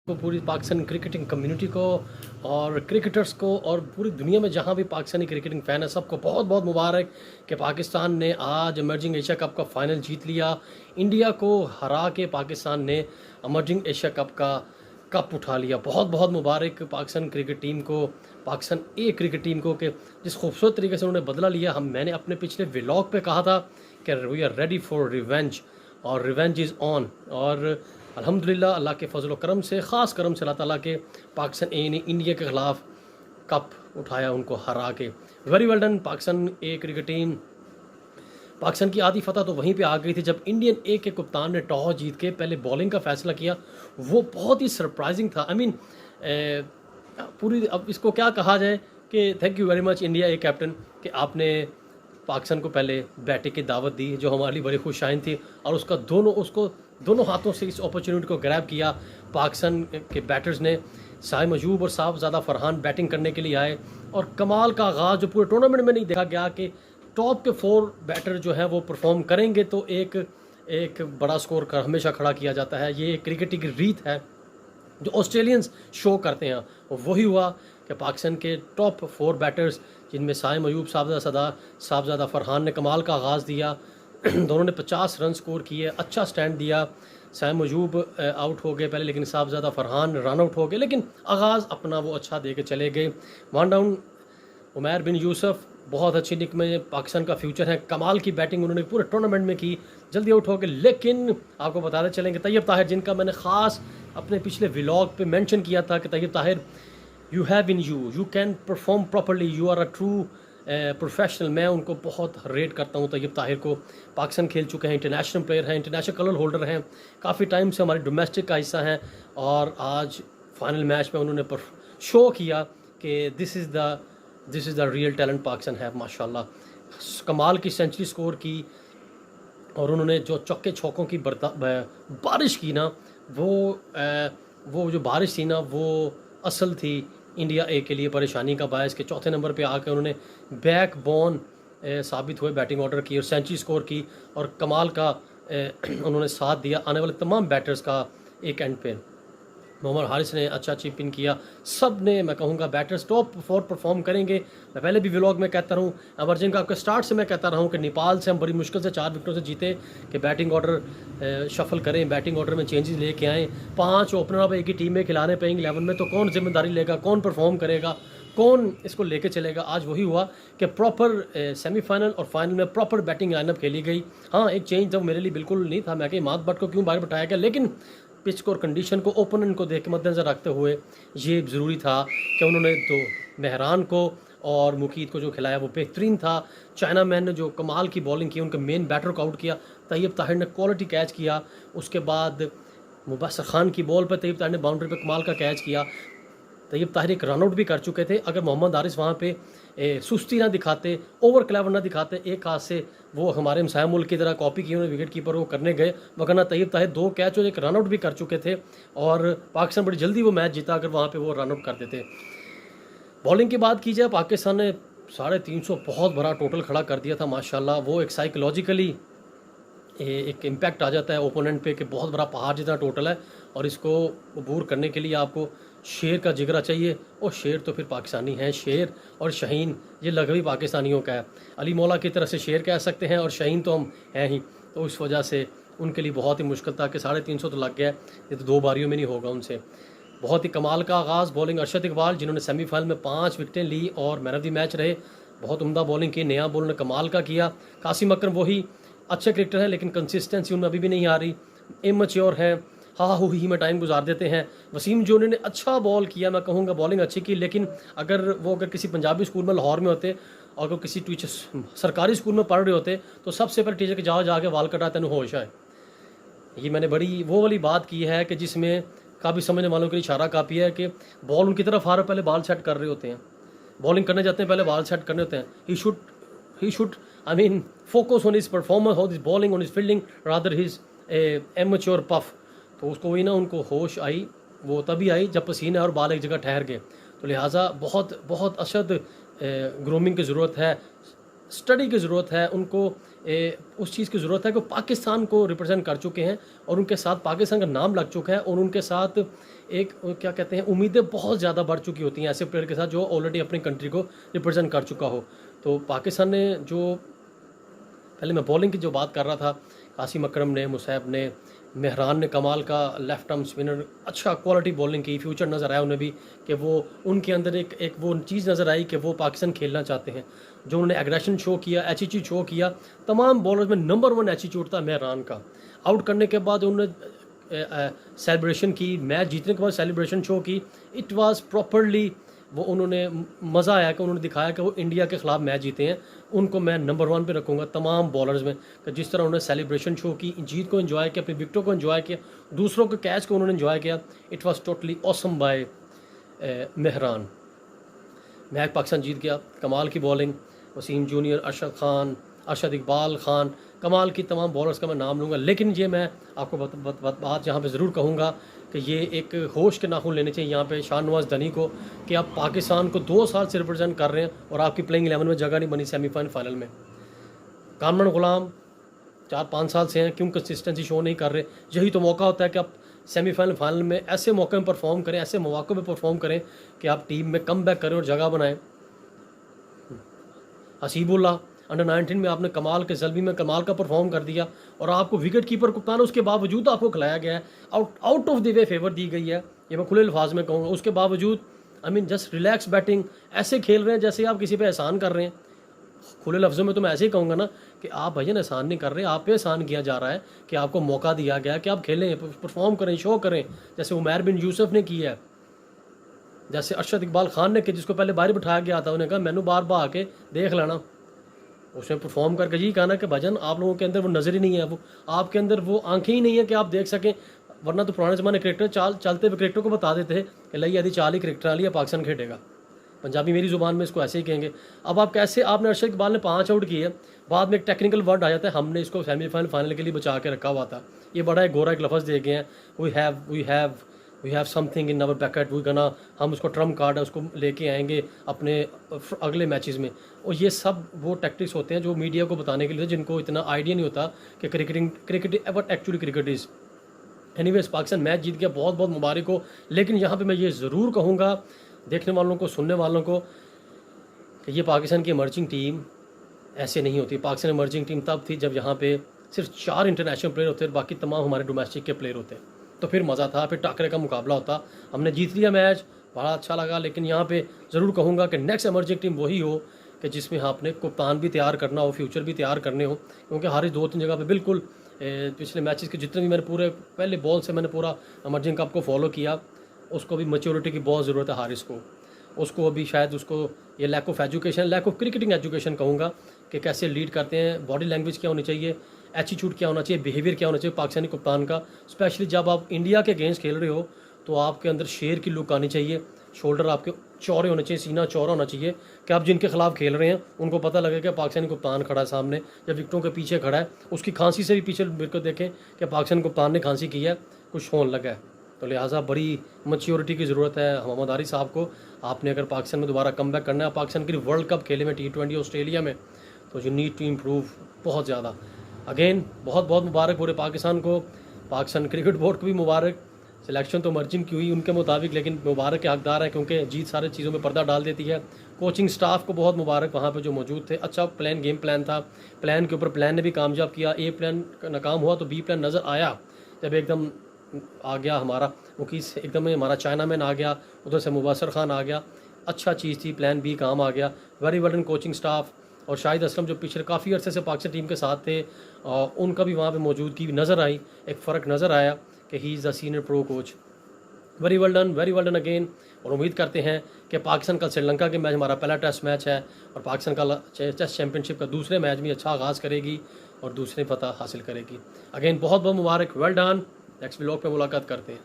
को, पूरी Pakistan cricketing community को और क्रिकेटर्स को और पूरी दुनिया में जहां भी पाकिस्तानी क्रिकेटिंग फ़ैन है सबको बहुत बहुत मुबारक कि पाकिस्तान ने आज इमर्जिंग एशिया कप का फ़ाइनल जीत लिया। इंडिया को हरा के पाकिस्तान ने इमर्जिंग एशिया कप का कप उठा लिया। बहुत बहुत मुबारक पाकिस्तान क्रिकेट टीम को, पाकिस्तान ए क्रिकेट टीम को कि जिस खूबसूरत तरीके से उन्होंने बदला लिया। मैंने अपने पिछले व्लॉग पे कहा था कि we are ready for revenge और रिवेंज इज़ ऑन। और अल्हम्दुलिल्लाह अल्लाह के फजल करम से, ख़ास करम से अल्लाह ताला के पाकिस्तान ए ने इंडिया के ख़िलाफ़ कप उठाया उनको हरा के। वेरी वेल डन पाकिस्तान ए क्रिकेट टीम। पाकिस्तान की आधी फतह तो वहीं पे आ गई थी जब इंडियन ए के कप्तान ने टॉस जीत के पहले बॉलिंग का फ़ैसला किया। वो बहुत ही सरप्राइजिंग था। आई मीन पूरी, अब इसको क्या कहा जाए कि thank you very much India a captain कि आपने पाकिस्तान को पहले बैटिंग की दावत दी, जो हमारे लिए बड़ी खुशाइन थी। और उसको दोनों हाथों से इस अपॉर्चुनिटी को ग्रैब किया। पाकिस्तान के बैटर्स ने, साइम अयूब और साहबजादा फरहान बैटिंग करने के लिए आए और कमाल का आगाज़ जो पूरे टूर्नामेंट में नहीं देखा गया कि टॉप के 4 बैटर जो हैं वो परफॉर्म करेंगे तो एक बड़ा स्कोर कर हमेशा खड़ा किया जाता है। ये क्रिकेट की रीत है जो ऑस्ट्रेलियंस शो करते हैं। और वही हुआ कि पाकिस्तान के टॉप 4 बैटर्स, जिनमें साइम अयूब, साहबजादा फरहान ने कमाल का आगाज़ दिया। दोनों ने 50 रन स्कोर किए, अच्छा स्टैंड दिया। साइम अयूब आउट हो गए पहले, लेकिन साहबजादा फरहान रन आउट हो गए, लेकिन आगाज़ अपना वो अच्छा दे के चले गए। वन डाउन उमैर बिन यूसुफ बहुत अच्छी निक में पाकिस्तान का फ्यूचर है। कमाल की बैटिंग उन्होंने पूरे टूर्नामेंट में की, जल्दी आउट हो गए। लेकिन आपको बताते चलेंगे तैयब ताहिर, जिनका मैंने ख़ास अपने पिछले व्लॉग पे मेंशन किया था कि Tayyab Tahir you have in you can perform properly, you are a true professional. मैं उनको बहुत रेट करता हूँ तैयब ताहिर को। पाकिस्तान खेल चुके हैं, इंटरनेशनल प्लेयर हैं, इंटरनेशनल कलर होल्डर हैं, काफ़ी टाइम से हमारे डोमेस्टिक का हिस्सा हैं। और आज फाइनल मैच में उन्होंने शो किया कि this is the real talent Pakistan है। माशाल्लाह कमाल की सेंचुरी स्कोर की और उन्होंने जो चौके छक्कों की बारिश की ना, वो जो बारिश थी ना वो असल थी इंडिया ए के लिए परेशानी का बायस। के चौथे नंबर पे आकर उन्होंने बैकबोन साबित हुए, बैटिंग ऑर्डर की और सेंचुरी स्कोर की और कमाल का उन्होंने साथ दिया आने वाले तमाम बैटर्स का। एक एंड पे मोहम्मद हारिस ने अच्छा चिपिन किया। सब ने, मैं कहूँगा बैटर्स टॉप 4 परफॉर्म करेंगे। मैं पहले भी व्लॉग में कहता रहूँ, एमर्जिंग का आपके स्टार्ट से मैं कहता रहा हूँ कि नेपाल से हम बड़ी मुश्किल से 4 विकेटों से जीते कि बैटिंग ऑर्डर शफल करें, बैटिंग ऑर्डर में चेंजेस लेके आएँ। 5 ओपनर अब एक ही टीम में खिलाने प्लेइंग 11 में, तो कौन जिम्मेदारी लेगा, कौन परफॉर्म करेगा, कौन इसको लेके चलेगा। आज वही हुआ कि प्रॉपर सेमीफाइनल और फाइनल में प्रॉपर बैटिंग लाइनअप खेली गई। हाँ, एक चेंज तो मेरे लिए बिल्कुल नहीं था, मैं कि मात बट को क्यों बाहर बिठाया गया, लेकिन पिच को और कंडीशन को, ओपोनेंट को देख के मद्देनजर रखते हुए ये ज़रूरी था कि उन्होंने तो मेहरान को और मुकीद को जो खिलाया वो बेहतरीन था। चाइना मैन ने जो कमाल की बॉलिंग की, उनके मेन बैटर को आउट किया। तैयब ताहिर ने क्वालिटी कैच किया। उसके बाद मुबशर खान की बॉल पर तैयब ताहिर ने बाउंड्री पर कमाल का कैच किया। तैयब ताहिर एक रन आउट भी कर चुके थे। अगर मोहम्मद हारिस वहाँ पे सुस्ती ना दिखाते, ओवर क्लेवर ना दिखाते, एक हाथ से वो हमारे हमसाया मुल्क की तरह कॉपी की उन्होंने विकेट कीपर वो करने गए, वरना तैयब ताहिर 2 कैच और एक रन आउट भी कर चुके थे और पाकिस्तान बड़ी जल्दी वो मैच जीता अगर वहाँ पे वो रन आउट कर देते। बॉलिंग की बात की जाए, पाकिस्तान ने 350 बहुत बड़ा टोटल खड़ा कर दिया था माशाल्लाह। वो एक साइकोलॉजिकली एक इम्पैक्ट आ जाता है ओपोनेंट पे कि बहुत बड़ा पहाड़ जितना टोटल है और इसको अबूर करने के लिए आपको शेर का जिगरा चाहिए। और शेर तो फिर पाकिस्तानी हैं। शेर और शाहीन ये लकबी पाकिस्तानियों का है। अली मौला की तरह से शेर कह सकते हैं और शाहीन तो हम हैं ही, तो इस वजह से उनके लिए बहुत ही मुश्किल था कि 350 तो लग गया, ये तो 2 बारियों में नहीं होगा उनसे। बहुत ही कमाल का आगाज़। बॉलिंग अरशद इकबाल, जिन्होंने सेमीफाइनल में 5 विकेटें ली और मैन ऑफ द मैच रहे, बहुत उम्दा बॉलिंग की। नया बॉलर ने कमाल का किया। कासिम अकरम वही अच्छे क्रिकेटर हैं लेकिन कंसिस्टेंसी उनमें अभी भी नहीं आ रही, इमैच्योर हैं, हाँ ही में टाइम गुजार देते हैं। वसीम जोनी ने अच्छा बॉल किया, मैं कहूँगा बॉलिंग अच्छी की, लेकिन अगर किसी पंजाबी स्कूल में लाहौर में होते और अगर किसी टीचर सरकारी स्कूल में पढ़ रहे होते तो सबसे पहले टीचर के जाके वाल कटा तेन होश है। ये मैंने बड़ी वो वाली बात की है कि जिसमें काफ़ी समझने वालों के लिए इशारा काफ़ी है कि बॉल उनकी तरफ आ रहा, पहले बाल सेट कर रहे होते हैं, बॉलिंग करने जाते हैं पहले बाल सेट करने होते हैं। He should I mean focus on his performance, on his bowling, on his fielding, rather his immature puff। तो उसको वही ना, उनको होश आई वो तभी आई जब पसीना और बाल एक जगह ठहर गए। तो लिहाजा बहुत बहुत अशद ग्रूमिंग की ज़रूरत है, स्टडी की ज़रूरत है। उनको उस चीज़ की ज़रूरत है कि पाकिस्तान को रिप्रेजेंट कर चुके हैं और उनके साथ पाकिस्तान का नाम लग चुका है और उनके साथ एक क्या कहते हैं उम्मीदें बहुत ज़्यादा बढ़ चुकी होती हैं ऐसे प्लेयर के साथ जो ऑलरेडी अपनी कंट्री को रिप्रेजेंट कर चुका हो। तो पाकिस्तान ने जो पहले मैं बॉलिंग की जो बात कर रहा था, कासिम अकरम ने, मुसैब ने, मेहरान ने कमाल का लेफ्ट आर्म स्पिनर, अच्छा क्वालिटी बॉलिंग की, फ्यूचर नज़र आया उन्हें भी कि वो उनके अंदर एक वो चीज़ नज़र आई कि वो पाकिस्तान खेलना चाहते हैं। जो उन्होंने एग्रेशन शो किया, एटीट्यूड शो किया, तमाम बॉलर्स में नंबर 1 एटीट्यूड था मेहरान का। आउट करने के बाद उन्होंने सेलिब्रेशन की, मैच जीतने के बाद सेलिब्रेशन शो की, इट वाज प्रॉपरली वो उन्होंने मज़ा आया कि उन्होंने दिखाया कि वो इंडिया के ख़िलाफ़ मैच जीते हैं। उनको मैं नंबर 1 पे रखूँगा तमाम बॉलर्स में कि जिस तरह उन्होंने सेलिब्रेशन शो की, जीत को एंजॉय किया, अपनी विकेटों को एंजॉय किया, दूसरों के कैच को उन्होंने एंजॉय किया। It was totally awesome by Mehran. Match Pakistan जीत गया। कमाल की बॉलिंग, वसीम जूनियर, अरशद खान, अरशद इकबाल खान, कमाल की तमाम बॉलर्स का मैं नाम लूँगा। लेकिन ये मैं आपको बात यहाँ पे ज़रूर कहूँगा कि ये एक होश के नाखून लेने चाहिए यहाँ पे शाहनवाज धनी को कि आप पाकिस्तान को 2 साल से रिप्रेजेंट कर रहे हैं और आपकी प्लेइंग 11 में जगह नहीं बनी सेमीफाइनल फाइनल में। कामरान गुलाम 4-5 साल से हैं, क्यों कंसिस्टेंसी शो नहीं कर रहे? यही तो मौका होता है कि आप सेमीफाइनल फाइनल में ऐसे मौके में परफॉर्म करें, ऐसे मौक़ों पे परफॉर्म करें कि आप टीम में कम बैक करें और जगह बनाएं। हसीबुल्लाह अंडर 19 में आपने कमाल के जल्बी में कमाल का परफॉर्म कर दिया और आपको विकेट कीपर कप्तान उसके बावजूद आपको खिलाया गया है, out of the way favour दी गई है, ये मैं खुले अल्फाज में कहूँगा। उसके बावजूद जस्ट रिलैक्स बैटिंग, ऐसे खेल रहे हैं जैसे आप किसी पे एहसान कर रहे हैं। खुले लफ्ज़ों में तो मैं ऐसे ही कहूँगा ना कि आप भैया एहसान नहीं कर रहे, आप पे एहसान किया जा रहा है कि आपको मौका दिया गया कि आप खेलें, परफॉर्म करें, शो करें, जैसे उमैर बिन यूसुफ ने किया है, जैसे अरशद इकबाल खान ने कि जिसको पहले बाहर बिठाया गया था, उन्हें कहा मैनू बार बार आके देख लेना, उसने परफॉर्म करके यही कहा ना कि भजन आप लोगों के अंदर वो नज़र ही नहीं है, वो आपके अंदर वो आंखें ही नहीं है कि आप देख सकें। वरना तो पुराने ज़माने क्रिकेटर चलते हुए क्रिकेटर को बता देते हैं कि लई यदि चाल ही क्रिकेटर लिया पाकिस्तान खेलेगा। पंजाबी मेरी ज़ुबान में इसको ऐसे ही कहेंगे। अब आप कैसे, आपने अरशद इकबाल ने 5 आउट किए, बाद में एक टेक्निकल वर्ड आ जाता है, हमने इसको सेमीफाइनल फाइनल के लिए बचा के रखा हुआ था। ये बड़ा एक गोरा एक लफ्ज़ दे गए हैं, we have something in our packet, we gonna, हम उसको ट्रम्प कार्ड है उसको लेके आएंगे अपने अगले मैचेस में। और ये सब वो टैक्टिक्स होते हैं जो मीडिया को बताने के लिए, जिनको इतना आइडिया नहीं होता कि cricket what actually cricket is. Anyways Pakistan match जीत गया, बहुत बहुत मुबारक हो। लेकिन यहाँ पे मैं ये ज़रूर कहूँगा देखने वालों को, सुनने वालों को, कि ये पाकिस्तान की इमर्जिंग टीम ऐसे नहीं होती। पाकिस्तान इमर्जिंग टीम तब थी जब यहाँ पे सिर्फ 4 इंटरनेशनल प्लेयर होते, बाकी तमाम हमारे डोमेस्टिक के प्लेयर होते, तो फिर मज़ा था, फिर टाकरे का मुकाबला होता। हमने जीत लिया मैच, बड़ा अच्छा लगा। लेकिन यहाँ पे ज़रूर कहूँगा कि नेक्स्ट इमर्जिंग टीम वही हो कि जिसमें आपने कप्तान भी तैयार करना हो, फ्यूचर भी तैयार करने हो, क्योंकि हर 2-3 जगह पे बिल्कुल पिछले मैचेस के जितने भी मैंने पूरे पहले बॉल से मैंने पूरा इमर्जिंग कप को फॉलो किया, उसको भी मैच्योरिटी की बहुत ज़रूरत है हारिस को। उसको अभी शायद उसको ये lack of education, lack of cricketing education कहूँगा कि कैसे लीड करते हैं, बॉडी लैंग्वेज क्या होनी चाहिए, एटीट्यूड क्या होना चाहिए, बिहेवियर क्या होना चाहिए पाकिस्तानी कप्तान का। स्पेशली जब आप इंडिया के अगेंस्ट खेल रहे हो तो आपके अंदर शेर की लुक आनी चाहिए, शोल्डर आपके चौड़े होने चाहिए, सीना चौड़ा होना चाहिए कि आप जिनके खिलाफ खेल रहे हैं उनको पता लगे कि पाकिस्तानी कप्तान खड़ा है सामने या विकेटों के पीछे खड़ा है। उसकी खांसी से भी पीछे मेरे को देखें कि पाकिस्तानी कप्तान ने खांसी की है, कुछ होने लगा है। तो लिहाजा बड़ी मैच्योरिटी की ज़रूरत है मोहम्मद आरिफ साहब को। आपने अगर पाकिस्तान में दोबारा कम बैक करना है, पाकिस्तान के लिए वर्ल्ड कप खेले में T20 ऑस्ट्रेलिया में, तो यू नीड टू इम्प्रूव बहुत ज़्यादा। अगेन बहुत बहुत मुबारक पूरे पाकिस्तान को, पाकिस्तान क्रिकेट बोर्ड को भी मुबारक। सिलेक्शन तो मर्जिंग की हुई उनके मुताबिक, लेकिन मुबारक के हकदार है क्योंकि जीत सारे चीज़ों में पर्दा डाल देती है। कोचिंग स्टाफ को बहुत मुबारक वहाँ पे जो मौजूद थे, अच्छा प्लान, गेम प्लान था, प्लान के ऊपर प्लान ने भी कामयाब किया। ए प्लान नाकाम हुआ तो बी प्लान नज़र आया, जब एकदम आ गया हमारा मुकीस, एकदम हमारा चाइना मैन आ गया, उधर से मुबशर खान आ गया, अच्छा चीज़ थी, प्लान बी काम आ गया। Very well done coaching staff. और शाहिद असलम जो पिछले काफ़ी अरसे से पाकिस्तान टीम के साथ थे, उनका भी वहाँ पे मौजूदगी नज़र आई, एक फ़र्क नज़र आया कि he is the senior pro coach. Very well done again. और उम्मीद करते हैं कि पाकिस्तान का श्रीलंका के मैच हमारा पहला टेस्ट मैच है और पाकिस्तान का टेस्ट चैम्पियनशिप का दूसरे मैच में अच्छा आगाज़ करेगी और दूसरे फतह हासिल करेगी। अगेन बहुत बहुत मुबारक, वेल डन। नेक्स्ट व्लॉग पे मुलाकात करते हैं।